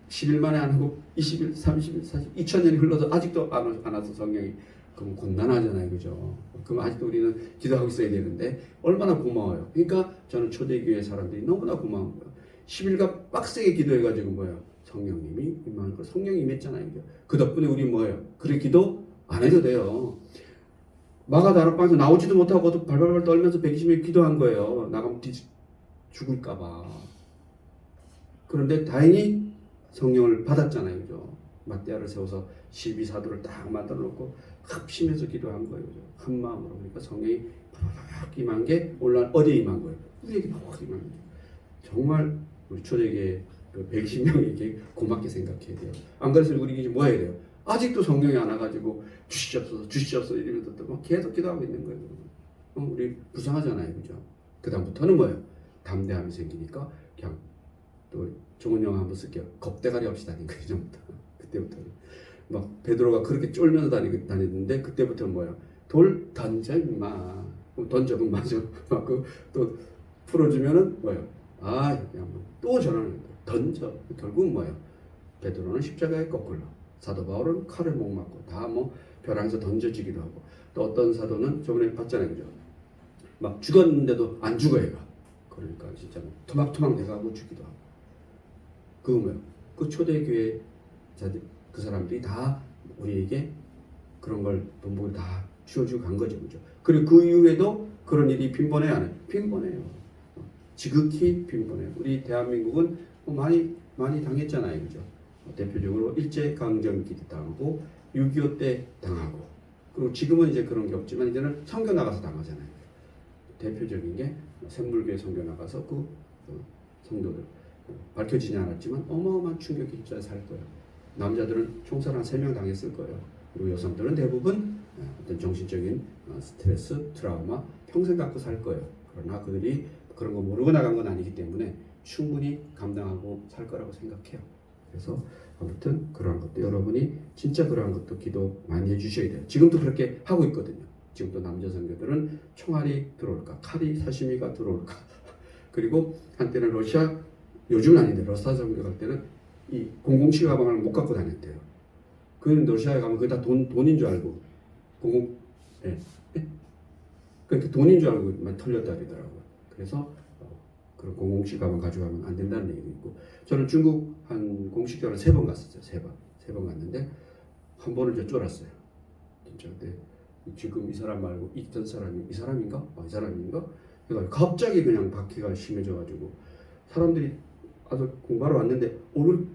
Speaker 1: 10일 만에 안 하고 20일, 30일, 40일, 2000년이 흘러도 아직도 안 와서 성령이 그럼 곤란하잖아요, 그죠? 그럼 아직도 우리는 기도하고 있어야 되는데 얼마나 고마워요. 그러니까 저는 초대교회 사람들이 너무나 고마운 거예요. 10일간 빡세게 기도해가지고 성령님이 임하는 거, 성령이 임했잖아요, 그죠? 그 덕분에 우리 그래 기도 안 해도 돼요. 마가 다락방에서 나오지도 못하고 발발발 떨면서 120일 기도한 거예요. 나가면 죽을까봐. 그런데 다행히 성령을 받았잖아요, 그죠? 마띠아를 세워서 12사도를 딱 만들어 놓고 합심해서 기도한 거예요, 그죠? 한 마음으로. 그러니까 성령이 팍 임한 게 어디에 임한 거예요? 우리에게 팍 임한 거예요. 정말 우리 초대교회 120명에게 고맙게 생각해야 돼요. 안 그랬으면 우리 이제 뭐 해야 돼요? 아직도 성령이 안 와가지고 주시옵소서 이러면서 또 계속 기도하고 있는 거예요. 우리 불쌍하잖아요, 그죠? 그 다음부터는 담대함이 생기니까 그냥 또 좋은 영화 한번 쓸게요. 겁대가리 없이 다닌 거예요, 전부터. 그때부터는 베드로가 그렇게 쫄면서 다니는데 그때부터는 돌 던져 임마. 던져면 맞아. 또 풀어주면은 그냥 또 전하는 거예요. 던져. 결국은 베드로는 십자가에 거꾸로, 사도 바울은 칼에 못 맞고 다 벼랑에서 던져지기도 하고, 또 어떤 사도는 저번에 봤잖아요, 그죠? 죽었는데도 안 죽어 얘가. 그러니까 진짜 토막토막 내가고 죽기도 하고. 그 초대교회 자들, 그 사람들이 다 우리에게 그런 걸 본보기를 다 주어주고 간 거죠, 그죠? 그리고 그 이후에도 그런 일이 빈번해요, 안 해요? 빈번해요. 지극히 빈번해요. 우리 대한민국은 많이 당했잖아요, 그죠? 대표적으로 일제강점기 때 당하고 6.25 때 당하고, 그리고 지금은 이제 그런 게 없지만 이제는 선교 나가서 당하잖아요. 대표적인 게 샘물교회 선교 나가서 그 성도들 밝혀지지 않았지만 어마어마한 충격이 진짜 살 거예요. 남자들은 총살 한 3명 당했을 거예요. 그리고 여성들은 대부분 어떤 정신적인 스트레스, 트라우마 평생 갖고 살 거예요. 그러나 그들이 그런 거 모르고 나간 건 아니기 때문에 충분히 감당하고 살 거라고 생각해요. 그래서 아무튼 그러한 것도 여러분이 진짜 그러한 것도 기도 많이 해주셔야 돼요. 지금도 그렇게 하고 있거든요. 지금도 남자 선교들은 총알이 들어올까, 칼이 사시미가 들어올까. 그리고 한때는 러시아, 요즘은 아닌데 러시아 선교 갈 때는 이 007 가방을 못 갖고 다녔대요. 그 러시아에 가면 그게 다 돈인 줄 알고 00, 예. 그러니까 돈인 줄 알고만 털렸다 그러더라고요. 그래서 그런 007 가방 가져가면 안 된다는 얘기도 있고, 저는 중국 한 공식 교환을 3번 갔었어요. 3번 갔는데 한 번은 저 쫄았어요. 진짜. 근데 지금 이 사람 말고 있던 사람이 이 사람인가? 이 사람인가? 그러니까 갑자기 그냥 바퀴가 심해져가지고 사람들이 아주 공부하러 왔는데 얼굴이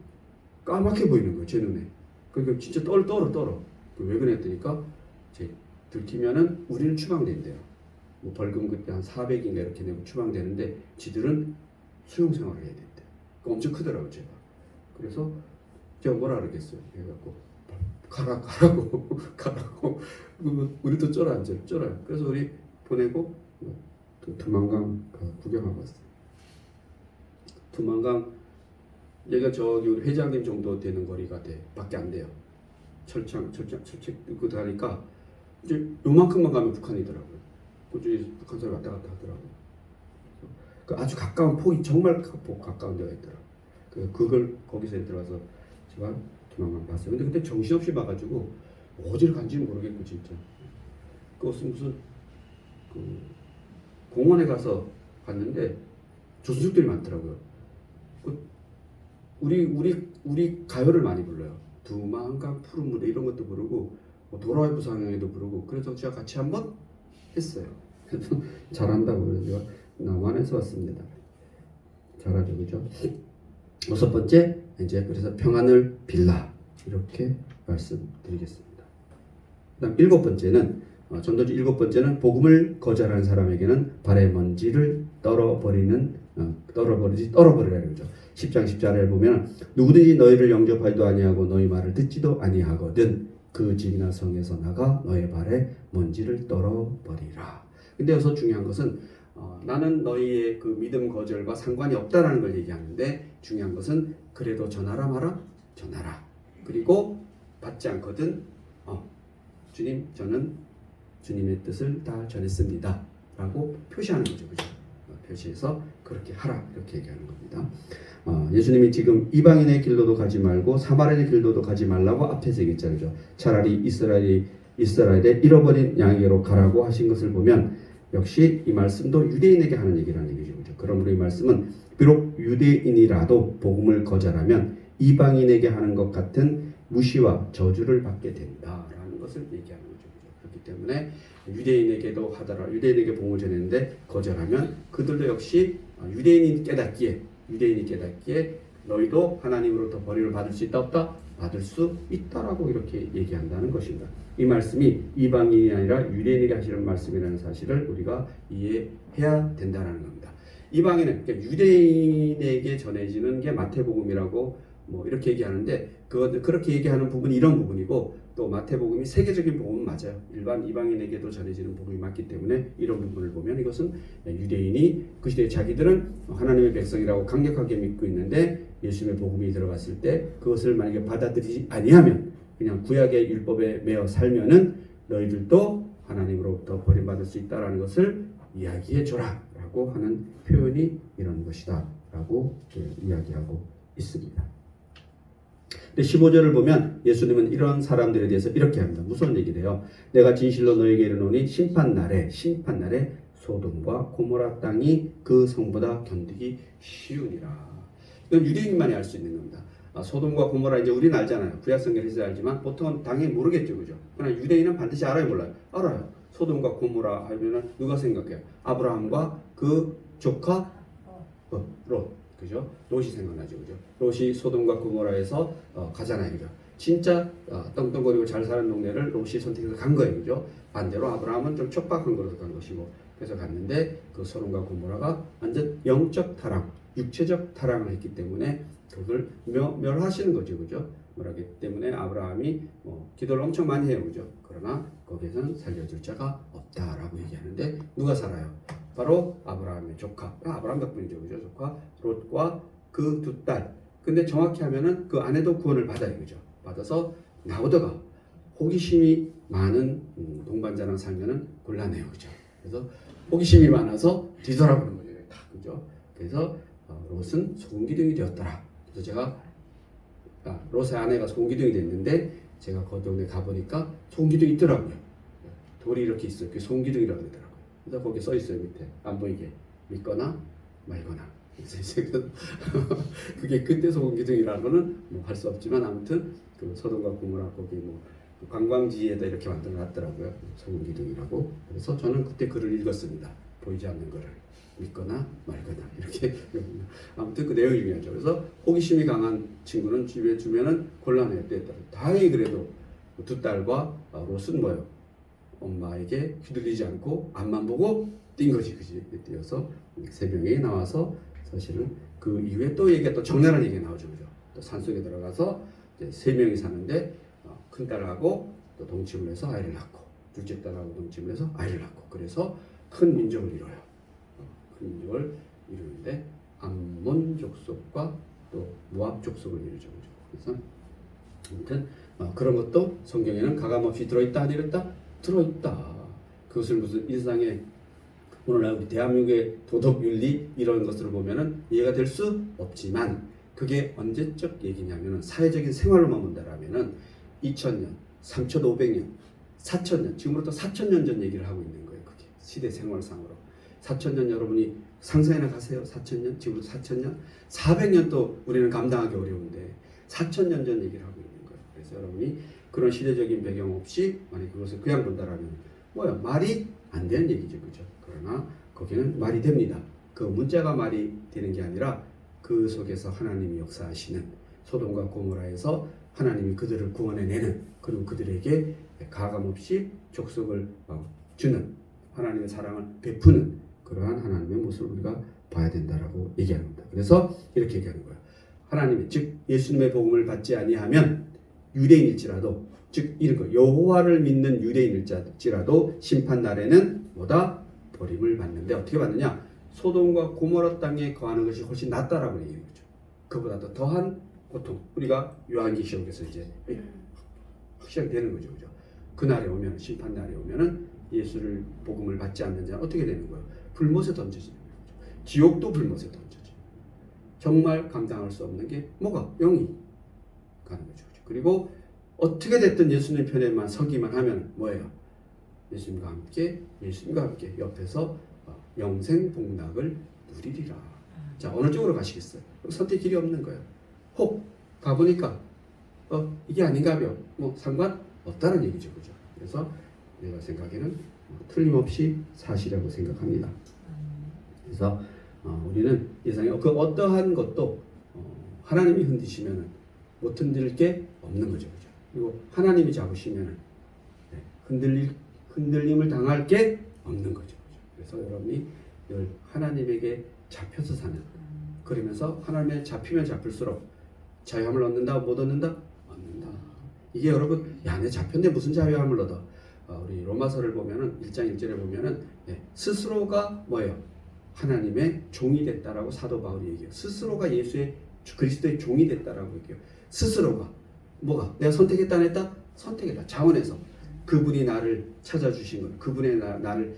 Speaker 1: 까맣게 보이는 거예요. 제 눈에. 그러니까 진짜 떨어. 왜 그랬더니까 이제 들키면은 우리는 추방된대요. 뭐 벌금 그때 한 400인가 이렇게 내고 추방되는데 지들은 수용 생활을 해야 된대. 엄청 크더라고요, 제가. 그래서 제가 뭐라 그러겠어요. 그래갖고 가라고. 우리도 쫄아요. 그래서 우리 보내고 두만강 구경하고 왔어요. 두만강 얘가 저기 우리 회장님 정도 되는 거리가 밖에 안 돼요. 철책 그 다니까 이제 요만큼만 가면 북한이더라고요. 그쪽에 북한 사람 왔다 갔다 하더라고요. 그 아주 가까운 폭이 정말 가까운 데가 있더라고요. 그걸 거기서 들어가서 제가 두만강 봤어요. 근데 그때 정신없이 봐가지고 어디를 간지는 모르겠고 진짜. 그것은 무슨 그 공원에 가서 봤는데 조선족들이 많더라고요. 우리 가요를 많이 불러요. 두만강 푸른 무대 이런 것도 부르고 도라이 부상에도 부르고. 그래서 제가 같이 한번 했어요. 그래서 잘한다고 그래서 남한에서 왔습니다. 잘하죠, 그죠? 6번째 이제 그래서 평안을 빌라 이렇게 말씀드리겠습니다. 그다음 7번째는 전도지 7번째는 복음을 거절하는 사람에게는 발의 먼지를 떨어버리라 그러죠. 10장 10절에 보면 누구든지 너희를 영접하지도 아니하고 너희 말을 듣지도 아니하거든 그 집이나 성에서 나가 너의 발에 먼지를 떨어버리라. 근데 여기서 중요한 것은 나는 너희의 그 믿음 거절과 상관이 없다라는 걸 얘기하는데, 중요한 것은 그래도 전하라 마라? 전하라. 그리고 받지 않거든 주님 저는 주님의 뜻을 다 전했습니다 라고 표시하는 거죠. 그죠? 표시해서 그렇게 하라 이렇게 얘기하는 겁니다. 예수님이 지금 이방인의 길로도 가지 말고 사마리아의 길로도 가지 말라고 앞에서 얘기했잖아요. 차라리 이스라엘의 잃어버린 양에게로 가라고 하신 것을 보면 역시 이 말씀도 유대인에게 하는 얘기라는 얘기죠. 그죠? 그러므로 이 말씀은 비록 유대인이라도 복음을 거절하면 이방인에게 하는 것 같은 무시와 저주를 받게 된다라는 것을 얘기하는 거죠. 그렇기 때문에 유대인에게도 하더라, 유대인에게 복음을 전했는데 거절하면 그들도 역시 유대인이 깨닫기에 너희도 하나님으로부터 벌을 받을 수 있다 없다? 받을 수 있다라고 이렇게 얘기한다는 것입니다. 이 말씀이 이방인이 아니라 유대인에게 하시는 말씀이라는 사실을 우리가 이해해야 된다는 겁니다. 이방인은 그러니까 유대인에게 전해지는 게 마태복음이라고 뭐 이렇게 얘기하는데 그렇게 얘기하는 부분이 이런 부분이고, 또 마태복음이 세계적인 복음은 맞아요. 일반 이방인에게도 전해지는 복음이 맞기 때문에 이런 부분을 보면 이것은 유대인이 그 시대에 자기들은 하나님의 백성이라고 강력하게 믿고 있는데 예수님의 복음이 들어갔을 때 그것을 만약에 받아들이지 아니하면 그냥 구약의 율법에 매어 살면은 너희들도 하나님으로부터 버림받을 수 있다라는 것을 이야기해 줘라 라고 하는 표현이 이런 것이다 라고 이야기하고 있습니다. 근데 15절을 보면 예수님은 이런 사람들에 대해서 이렇게 합니다. 무슨 얘기를 해요? 내가 진실로 너에게 이르노니 심판날에 소돔과 고모라 땅이 그 성보다 견디기 쉬우니라. 이건 유대인만이 알 수 있는 겁니다. 소돔과 고모라 이제 우리는 알잖아요. 구약성경에서 알지만 보통은 당연히 모르겠죠, 그죠? 그러나 유대인은 반드시 알아요, 몰라요? 알아요. 소돔과 고모라 하면은 누가 생각해요? 아브라함과 그 조카 롯. 그죠? 롯이 생각나죠, 그죠? 롯이 소돔과 고모라에서 가잖아요, 그죠? 진짜 떵떵거리고 잘 사는 동네를 롯이 선택해서 간 거예요, 그죠? 반대로 아브라함은 좀 촉박한 곳으로 간 것이고, 그래서 갔는데 그 소돔과 고모라가 완전 영적 타락, 육체적 타락을 했기 때문에 그걸 멸하시는 거죠, 그죠? 멸하기 때문에 아브라함이 기도를 엄청 많이 해요, 그죠? 그러나 거기에서는 살려줄 자가 없다라고 얘기하는데 누가 살아요? 바로 아브라함의 조카, 아브라함 덕분이죠, 그죠? 조카 롯과 그 두 딸. 근데 정확히 하면은 그 아내도 구원을 받아요, 그죠? 받아서 나오다가 호기심이 많은 동반자랑 살면은 곤란해요, 그죠? 그래서 호기심이 많아서 뒤돌아보는 거죠, 다, 그죠? 그래서 롯은 소금기둥이 되었더라. 그래서 제가 롯의 아내가 소금기둥이 됐는데 제가 그 동네 가보니까 소금기둥이 있더라고요. 돌이 이렇게 있어요. 그게 소금기둥이라고 그러더라고요. 그래서 거기 써 있어요, 밑에 안 보이게 믿거나 말거나. 그게 그때 소금기둥이라고는 뭐 할 수 없지만 아무튼 그 소돔과 고모라 거기 뭐 관광지에다 이렇게 만들어 놨더라고요. 소금기둥이라고. 그래서 저는 그때 글을 읽었습니다. 보이지 않는 글을 믿거나 말거나 이렇게. 아무튼 그 내용이 중요하죠. 그래서 호기심이 강한 친구는 집에 주면은 곤란해요. 때에 따라. 다행히 그래도 두 딸과 롯은 뭐예요? 엄마에게 휘둘리지 않고 앞만 보고 뛴 거지, 그지? 뛰어서 세 명이 나와서 사실은 그 이후에 또 얘기가 또 적나라한 얘기가 나오죠, 그죠? 또 산속에 들어가서 이제 세 명이 사는데 큰 딸하고 또 동침을 해서 아이를 낳고 둘째 딸하고 동침을 해서 아이를 낳고 그래서 큰 민족을 이뤄요. 큰 민족을 이루는데 암몬 족속과 또 모압 족속을 이루죠, 그죠? 그래서 아무튼 그런 것도 성경에는 가감없이 들어있다 안 들어있다? 들어있다. 그것을 무슨 일상에 오늘날 우리 대한민국의 도덕 윤리 이런 것으로 보면은 이해가 될 수 없지만 그게 언제적 얘기냐면은 사회적인 생활로만 본다라면은 2000년, 3500년, 4000년 지금으로부터 4000년 전 얘기를 하고 있는 거예요. 그게 시대 생활상으로 4000년 여러분이 상상해나 가세요. 4000년 지금부터 4000년, 400년 또 우리는 감당하기 어려운데 4000년 전 얘기를 하고 있는 거예요. 그래서 여러분이 그런 시대적인 배경 없이 만약 그것을 그냥 본다라면 뭐야 말이 안 되는 얘기죠, 그죠? 그러나 거기는 말이 됩니다. 그 문자가 말이 되는 게 아니라 그 속에서 하나님이 역사하시는 소돔과 고모라에서 하나님이 그들을 구원해내는 그리고 그들에게 가감없이 족속을 주는 하나님의 사랑을 베푸는 그러한 하나님의 모습을 우리가 봐야 된다라고 얘기하는 겁니다. 그래서 이렇게 얘기하는 거예요. 하나님의 즉 예수님의 복음을 받지 아니하면 유대인일지라도 즉 이런 거 여호와를 믿는 유대인일지라도 심판 날에는 뭐다 버림을 받는데 어떻게 받느냐 소돔과 고모라 땅에 거하는 것이 훨씬 낫다라고 얘기하는 거죠. 그보다도 더한 고통 우리가 요한계시록에서 이제 확실되는 거죠, 그죠? 그날에 오면 심판 날에 오면은 예수를 복음을 받지 않는 자는 어떻게 되는 거예요? 불못에 던져지는 거죠. 지옥도 불못에 던져져. 정말 감당할 수 없는 게 뭐가 영이 가는 거죠. 그리고 어떻게 됐든 예수님 편에만 서기만 하면 뭐예요? 예수님과 함께 옆에서 영생 복락을 누리리라. 자 어느 쪽으로 가시겠어요? 선택 길이 없는 거예요. 혹 가보니까 이게 아닌가요? 뭐 상관 없다는 얘기죠, 그죠? 그래서 내가 생각에는 틀림없이 사실이라고 생각합니다. 그래서 우리는 예상에 그 어떠한 것도 하나님이 흔드시면은 못 흔들 게 없는 거죠, 그죠? 그리고 하나님이 잡으시면은 흔들림을 당할 게 없는 거죠, 그죠? 그래서 여러분이 늘 하나님에게 잡혀서 사는 그러면서 하나님에 잡히면 잡힐수록 자유함을 얻는다 못 얻는다? 얻는다. 이게 여러분 야 내 잡혔는데 무슨 자유함을 얻어? 우리 로마서를 보면은 1장 1절에 보면은 스스로가 뭐예요? 하나님의 종이 됐다라고 사도 바울이 얘기해요. 스스로가 예수의 그리스도의 종이 됐다라고 얘기해요. 스스로가 뭐가 내가 선택했다 안 했다? 선택했다. 자원에서 그분이 나를 찾아주신 것, 그분의 나를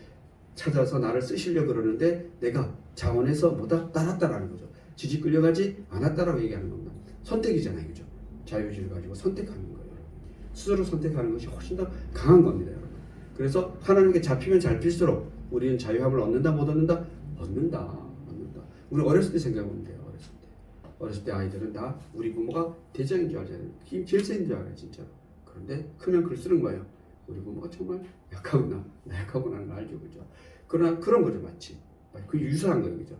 Speaker 1: 찾아서 나를 쓰시려고 그러는데 내가 자원에서 뭐다? 따랐다라는 거죠. 지지 끌려가지 않았다라고 얘기하는 겁니다. 선택이잖아요, 그죠? 자유의지를 가지고 선택하는 거예요, 여러분. 스스로 선택하는 것이 훨씬 더 강한 겁니다, 여러분. 그래서 하나님께 잡히면 잡힐수록 우리는 자유함을 얻는다, 못 얻는다? 얻는다. 우리 어렸을 때 생각해보면 돼요, 어렸을 때 아이들은 다 우리 부모가 대장인 줄 알잖아요. 힘 제일 센 줄 알아요, 진짜로. 그런데 크면 클수록 뭐예요? 우리 부모가 정말 약하구나, 나약하구나 하는 걸 알죠, 그죠? 그러나 그런 거죠, 마치. 그 유사한 거예요, 그죠?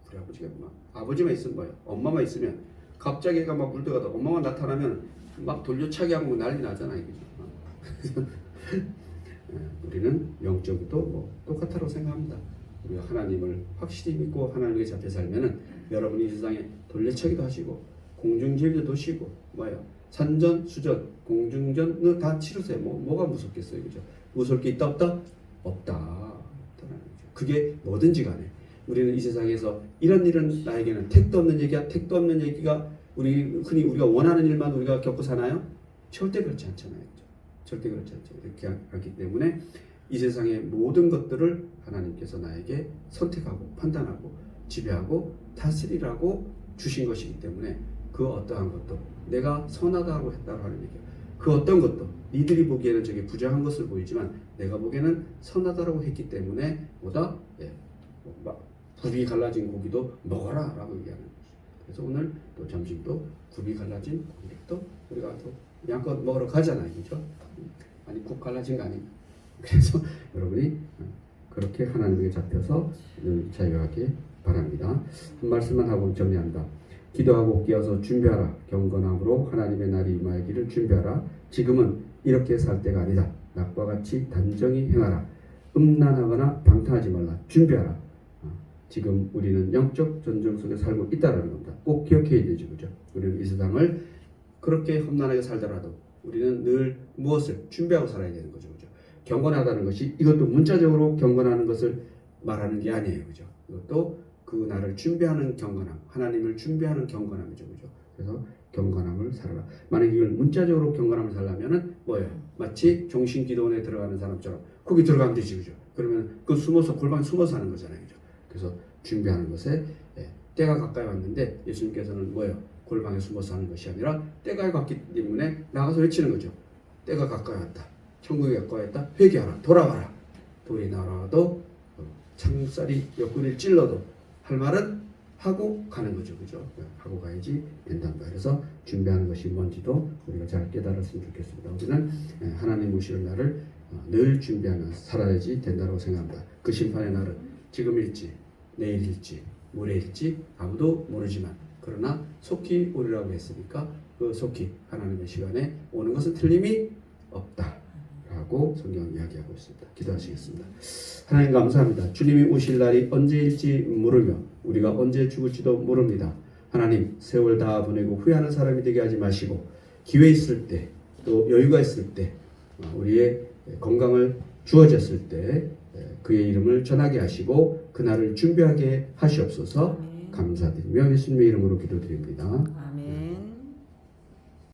Speaker 1: 우리 아버지가 막 아버지만 있으면 뭐예요? 엄마만 있으면 갑자기 애가 막 물들어가다 엄마만 나타나면 막 돌려차기 하고 난리 나잖아요, 그죠? 우리는 영적으로도 뭐 똑같다고 생각합니다. 우리가 하나님을 확실히 믿고 하나님께 잡혀 살면은 여러분이 이 세상에 돌려차기도 하시고 공중제비도 도시고 뭐예요? 산전, 수전, 공중전 다 치르세요. 뭐가 무섭겠어요, 그죠? 무서울 게 있다 없다? 없다. 그게 뭐든지 간에 우리는 이 세상에서 이런 일은 나에게는 택도 없는 얘기야. 택도 없는 얘기가 흔히 우리가 원하는 일만 우리가 겪고 사나요? 절대 그렇지 않잖아요, 그죠? 절대 그렇지 않죠. 이렇게 하기 때문에 이 세상의 모든 것들을 하나님께서 나에게 선택하고 판단하고 지배하고 다스리라고 주신 것이기 때문에 그 어떠한 것도 내가 선하다고 했다고 하는 얘기예요. 그 어떤 것도 니들이 보기에는 저게 부정한 것을 보이지만 내가 보기에는 선하다라고 했기 때문에 보다 굽이 갈라진 고기도 먹어라라고 얘기하는 거죠. 그래서 오늘 또 점심 또 굽이 갈라진 고기를 또 우리가 또 양껏 먹으러 가잖아요, 그죠? 아니 굽 갈라진 거 아니에요. 그래서 여러분이 그렇게 하나님에게 잡혀서 늘 자유하게 바랍니다. 한 말씀만 하고 정리한다. 기도하고 깨어서 준비하라. 경건함으로 하나님의 날이 임하기를 준비하라. 지금은 이렇게 살 때가 아니다. 낙과 같이 단정히 행하라. 음란하거나 방탕하지 말라. 준비하라. 지금 우리는 영적 전쟁 속에 살고 있다는 겁니다. 꼭 기억해야 되죠, 그죠? 우리는 이 세상을 그렇게 험난하게 살더라도 우리는 늘 무엇을 준비하고 살아야 되는 거죠, 그죠? 경건하다는 것이 이것도 문자적으로 경건하는 것을 말하는 게 아니에요, 그죠? 이것도 그 날을 준비하는 경건함, 하나님을 준비하는 경건함이죠, 그죠? 그래서 경건함을 살아라. 만약 이걸 문자적으로 경건함을 살려면은 뭐예요? 마치 종신기도원에 들어가는 사람처럼 거기 들어가면 되지, 그죠? 그러면 그 숨어서 골방에 숨어서 하는 거잖아요, 그죠? 그래서 준비하는 것에 때가 가까이 왔는데 예수님께서는 뭐예요? 골방에 숨어서 하는 것이 아니라 때가 갔기 때문에 나가서 외치는 거죠. 때가 가까이 왔다. 천국이 가까이 왔다. 회개하라. 돌아와라. 돌이 날아와도 창살이 옆구리를 찔러도 할 말은 하고 가는 거죠. 그죠? 하고 가야지 된다는 거예요. 그래서 준비하는 것이 뭔지도 우리가 잘 깨달았으면 좋겠습니다. 우리는 하나님 오실 날을 늘 준비하며 살아야지 된다고 생각합니다. 그 심판의 날은 지금일지 내일일지 모레일지 아무도 모르지만 그러나 속히 오리라고 했으니까 그 속히 하나님의 시간에 오는 것은 틀림이 없다라고 성경 이야기하고 있습니다. 기도하시겠습니다. 하나님 감사합니다. 주님이 오실 날이 언제일지 모르며 우리가 언제 죽을지도 모릅니다. 하나님 세월 다 보내고 후회하는 사람이 되게 하지 마시고 기회 있을 때 또 여유가 있을 때 우리의 건강을 주어졌을 때 그의 이름을 전하게 하시고 그날을 준비하게 하시옵소서. 감사드리며 예수님의 이름으로 기도드립니다.